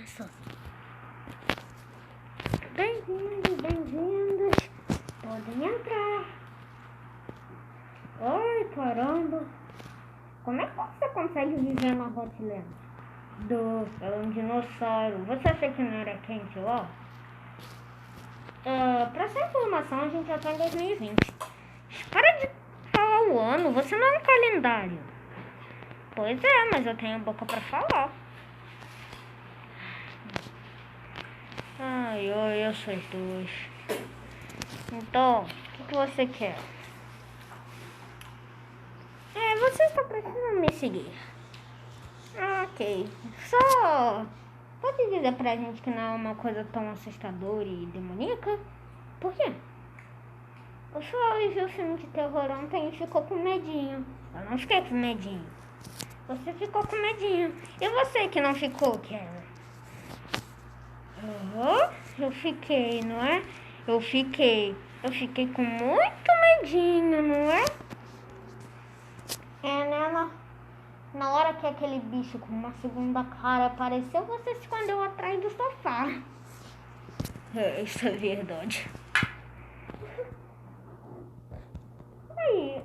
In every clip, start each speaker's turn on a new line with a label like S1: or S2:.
S1: começou. Bem-vindos, bem-vindos. Podem entrar. Ai, caramba. Como é que você consegue viver na Hotland? É um dinossauro. Você acha que não era quente lá? Pra essa informação, a gente já tá em 2020. Para de falar o ano. Você não é um calendário. Pois é, mas eu tenho boca pra falar. Ai, essas duas. Então, o que você quer? Você está precisando me seguir. Ok. Só pode dizer pra gente que não é uma coisa tão assustadora e demoníaca? Por quê? O senhor viu o filme de terror ontem e ficou com medinho. Eu não fiquei com medinho. Você ficou com medinho. E você que não ficou, Karen? Eu fiquei, não é? Eu fiquei com muito medinho, não é? Né? Na hora que aquele bicho com uma segunda cara apareceu, você se escondeu atrás do sofá. Isso é verdade. Aí,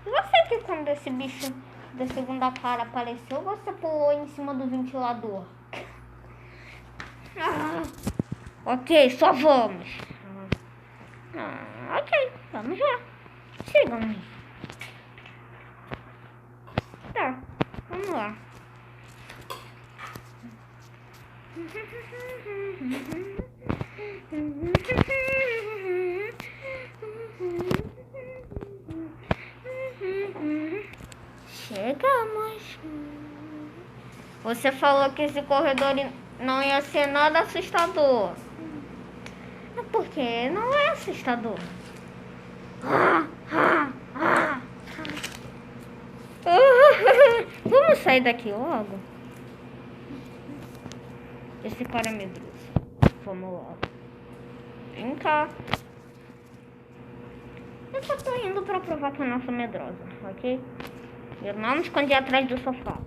S1: você que quando esse bicho da segunda cara apareceu, você pulou em cima do ventilador? Ok, só vamos. Ok, vamos lá. Sigam-me. Tá, vamos lá. Chegamos. Você falou que esse corredor não ia ser nada assustador. Porque não é assustador. Vamos sair daqui logo? Esse cara é medroso. Vamos logo. Vem cá. Eu só tô indo pra provar que eu não sou medrosa, ok? Eu não me escondi atrás do sofá.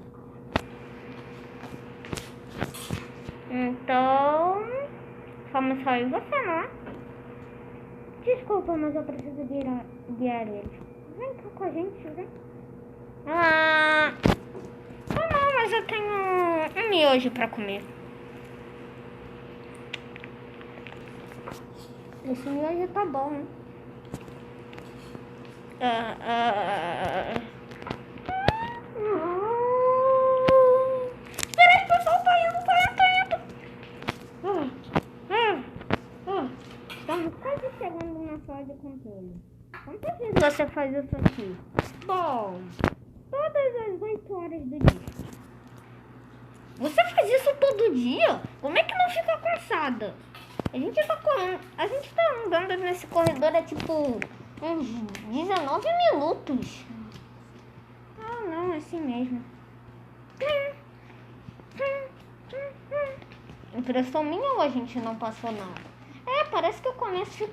S1: Então, vamos sair você, não é? Desculpa, mas eu preciso guiar eles. Vem cá com a gente, vem. Não, mas eu tenho um miojo pra comer. Esse miojo tá bom, né? Peraí, pessoal, tô indo. Estamos quase chegando na sala de controle. Quantas vezes você faz isso aqui? Bom, todas as 8 horas do dia. Você faz isso todo dia? Como é que não fica cansada? A gente tá andando nesse corredor há tipo uns 19 minutos. Não, é assim mesmo. Impressão minha ou a gente não passou nada? Parece que o começo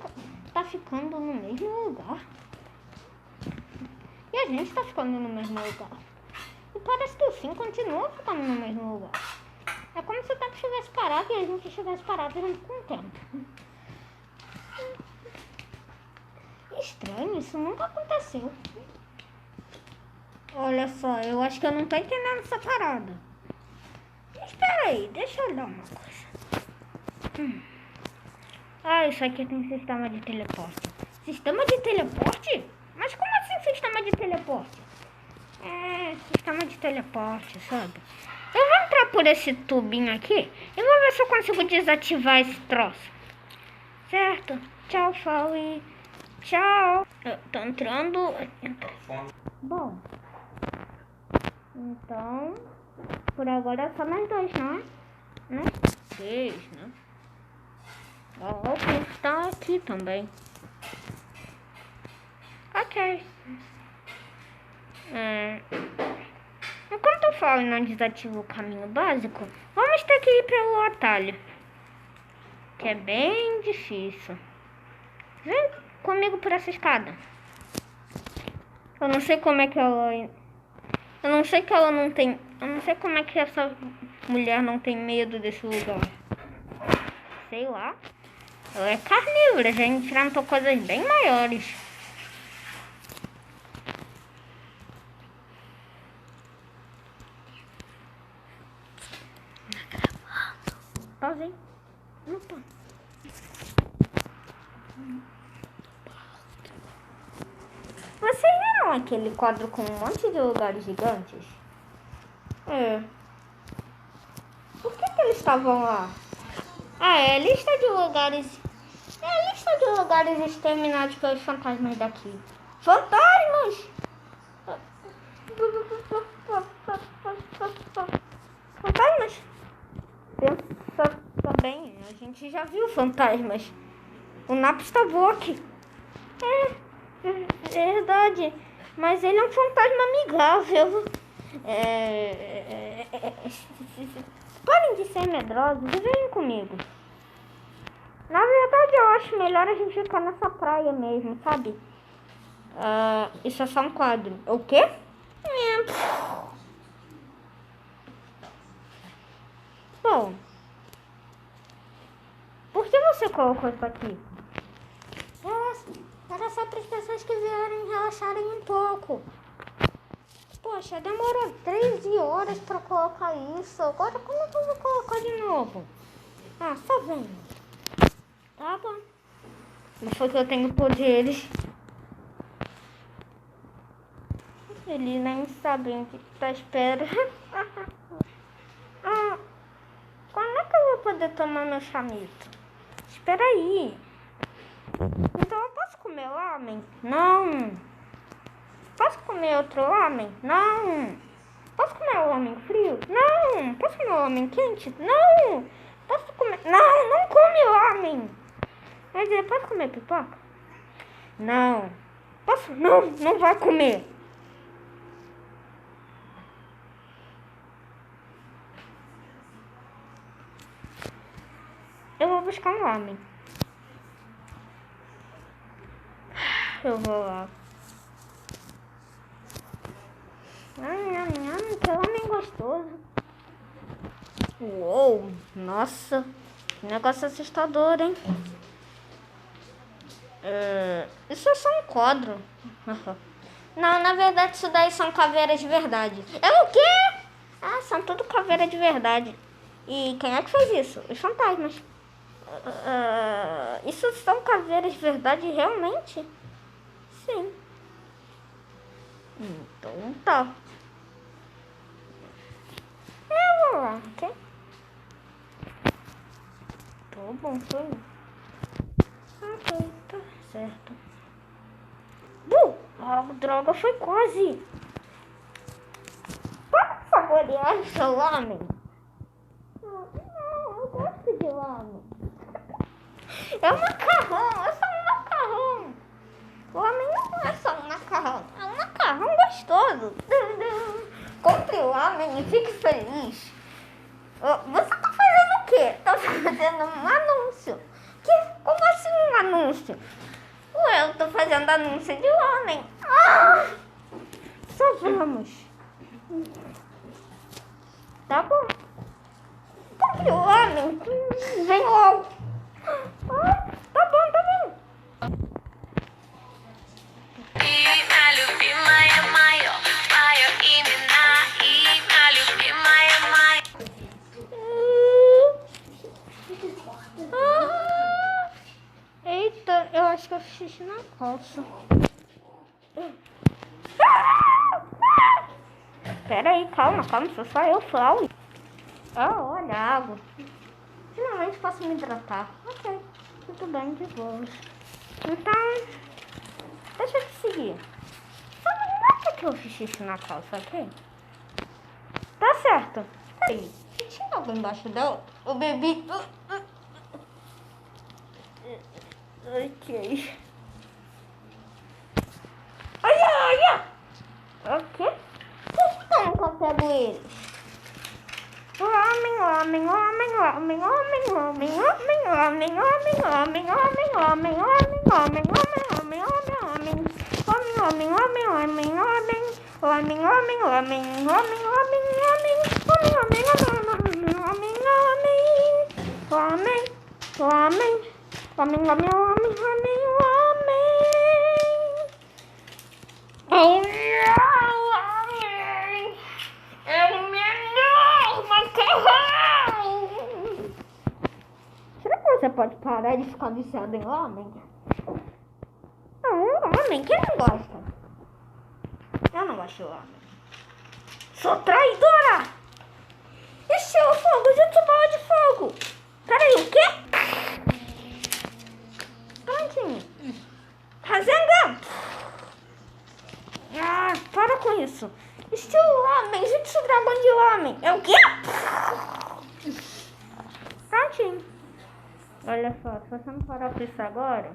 S1: tá ficando no mesmo lugar. E a gente tá ficando no mesmo lugar. E parece que o fim continua ficando no mesmo lugar. É como se o tempo tivesse parado e a gente tivesse parado junto com o tempo. Estranho, isso nunca aconteceu. Olha só, eu acho que eu não tô entendendo essa parada. Espera aí, deixa eu olhar uma coisa. Isso aqui tem sistema de teleporte. Sistema de teleporte? Mas como assim sistema de teleporte? Sistema de teleporte, sabe? Eu vou entrar por esse tubinho aqui e vou ver se eu consigo desativar esse troço. Certo? Tchau, Fauí. Tchau. Eu tô entrando. Bom. Então, por agora é só nós dois, não é? Né? 6, né? O Chris tá aqui também. Ok. Enquanto eu falo e não desativo o caminho básico, vamos ter que ir pelo atalho. Que é bem difícil. Vem comigo por essa escada. Eu não sei como é que ela Eu não sei que ela não tem... Eu não sei como é que essa mulher não tem medo desse lugar. Sei lá. Ela é carnívora, já enfrentou coisas bem maiores. Pauzinho. Opa. Vocês viram aquele quadro com um monte de lugares gigantes? É. Por que eles estavam lá? Ah, é a lista de lugares. É a lista de lugares exterminados pelos fantasmas daqui. Fantasmas! Fantasmas? Pensa bem, a gente já viu fantasmas. O Napstabok. É verdade. Mas ele é um fantasma amigável. Parem de ser medrosos e venham comigo. Na verdade, eu acho melhor a gente ficar nessa praia mesmo, sabe? Isso é só um quadro. O quê? Bom, por que você colocou isso aqui? Era só para as pessoas que vierem relaxarem um pouco. Poxa, demorou 13 horas para colocar isso. Agora como que eu vou colocar de novo? Ah, só vem. Tá bom. Não foi que eu tenho poderes. Eles nem sabem o que tá esperando. Quando é que eu vou poder tomar meu chamito? Espera aí. Então eu posso comer lamen? Não. Posso comer outro lamen? Não. Posso comer o lamen frio? Não. Posso comer o lamen quente? Não. Posso comer... Não, não come lamen. Quer dizer, posso comer pipoca? Não. Posso? Não, não vai comer. Eu vou buscar um lamen. Eu vou lá. Que homem gostoso. Uou, nossa. Que negócio assustador, hein? Isso é só um quadro. Não, na verdade isso daí são caveiras de verdade. É o quê? Ah, são tudo caveiras de verdade. E quem é que fez isso? Os fantasmas. Isso são caveiras de verdade realmente? Sim. Então tá. Eu vou lá, ok? Tá bom, foi. Ok, tá certo. Droga, foi quase. Pode saborear o seu lamen? Não, eu gosto de lamen. É um macarrão, é só um macarrão. O lamen não é só um macarrão, é um macarrão gostoso. Compre o lamen e fique feliz. Você tá fazendo o quê? Tá fazendo um anúncio. Como assim um anúncio? Ué, eu tô fazendo anúncio de lamen. Só vamos. Tá bom. Compre o lamen. Vem logo. Tá bom. Eita, eu acho que eu fiz xixi na calça. Pera aí, calma, sou só eu, Flau. Olha, água. Finalmente posso me hidratar. Ok, tudo bem, de boa. Então, deixa eu te seguir. Só não acha que eu fiz xixi na calça, ok? Tá certo. Peraí, se tinha algo embaixo dela, eu bebi. Ok. Olha! O quê? Como que eu pego eles? Homem. Homem, homem, homem, homem, homem, homem, homem, homem, homem, homem, homem, homem, homem, homem, homem, será que você pode parar de ficar viciado em homem? Não, homem, quem não gosta? Eu não gosto de homem. Sou traidora! Esse é o fogo, gente, bola de fogo! Peraí, o quê? Prontinho. Rasengan! Ah, para com isso. Estilo homem, gente, dragão de homem. É o quê? Prontinho. Olha só, se você não parar com isso agora,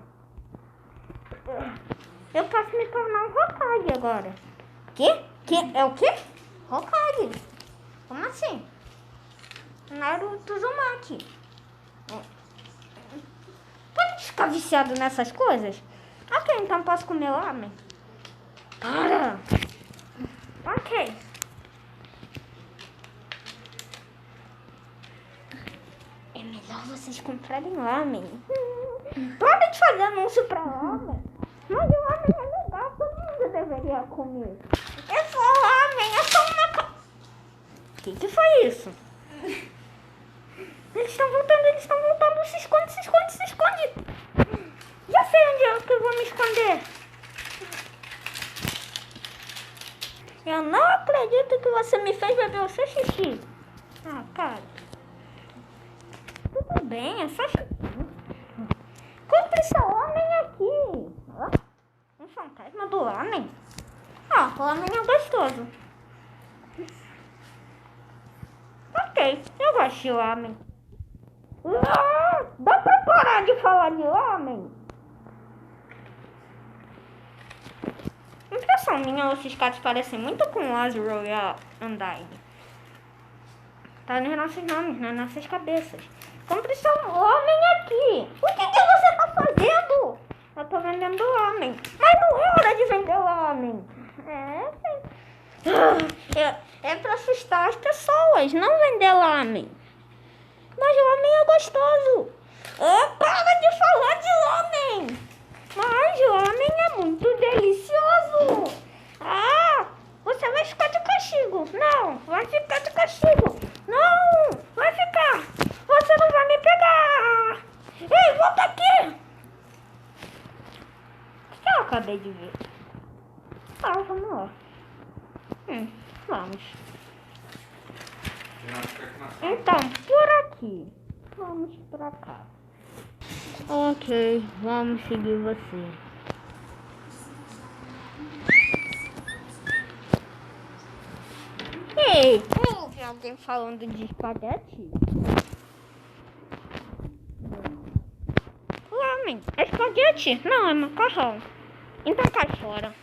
S1: eu posso me tornar um Hokage agora. Que? É o quê? Hokage. Como assim? Naruto Uzumaki. Pode ficar viciado nessas coisas? Ok, então posso comer homem? Para! Ok. É melhor vocês comprarem homem. Pode de fazer anúncio pra homem. Mas o homem é legal, todo mundo deveria comer. Eu sou homem, eu sou uma... Que foi isso? Eles estão voltando, se esconde, se esconde, se esconde. Já sei onde é que eu vou me esconder. Eu não acredito que você me fez beber o seu xixi. Ah, cara. Tudo bem, é só xixi. Compre seu homem aqui. Ó, um fantasma do homem. Ó, o homem é gostoso. Ok, eu gosto de homem. Dá pra parar de falar de homem? Impressão minha, esses gatos parecem muito com o Azrael e a Undyne. Tá nos nossos nomes, nas nossas cabeças. Compre seu homem aqui. O que você tá fazendo? Eu tô vendendo homem. Mas não é hora de vender homem. É pra assustar as pessoas, não vender homem. Mas o homem é gostoso. Para de falar de homem. Mas o homem é muito delicioso. Você vai ficar de castigo. Não, vai ficar de castigo. Não, vai ficar. Você não vai me pegar. Ei, volta aqui. O que eu acabei de ver? Vamos lá. Vamos. Então, por aqui. Vamos pra cá. Ok, vamos seguir você. Ei, eu ouvi alguém falando de espaguete? Homem, é espaguete? Não, é macarrão. Então cai fora.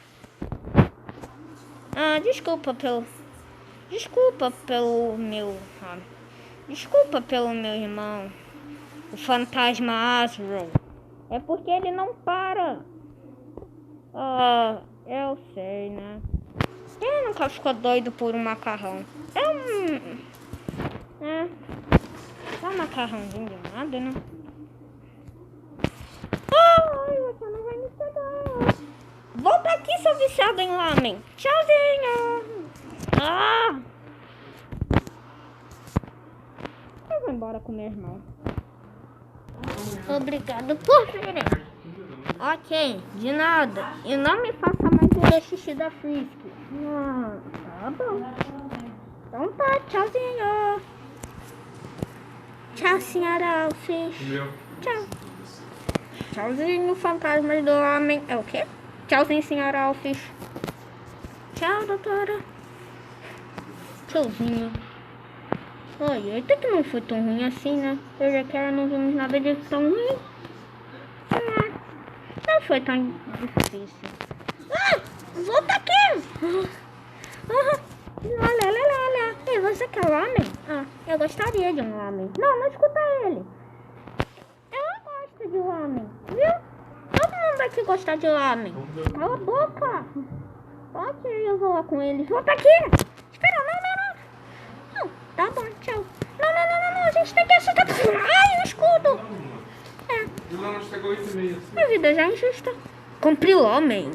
S1: Desculpa pelo meu irmão, o fantasma Azrael. É porque ele não para. Eu sei, né? Quem nunca ficou doido por um macarrão? É um macarrãozinho de nada, né? Ai, você não vai me pegar. Volta aqui, seu viciado em homem. Tchauzinho. Eu vou embora com meu irmão. Obrigado por virem. Ok, de nada. E não me faça mais o xixi da Frisk. Tá bom. Então tá, tchauzinho. Tchau, senhora Alphys. Tchau. Tchauzinho, fantasmas do homem. É o quê? Tchauzinho, senhora Alphys. Tchau, doutora. Tchauzinho. Olha, até que não foi tão ruim assim, né? Eu já quero, não vimos nada de tão ruim. Não foi tão difícil. Volta aqui! Olha. E você quer um homem? Eu gostaria de um homem. Não escuta ele. Eu gosto de homem, viu? Todo mundo aqui gosta de homem. Cala a boca. Ok, eu vou lá com eles. Volta aqui. Espera, não. Não, tá bom, tchau. Não, a gente tem que acertar. Ai, o escudo. É.
S2: Não, chegou 8h30.
S1: A vida já é injusta. Compre o homem.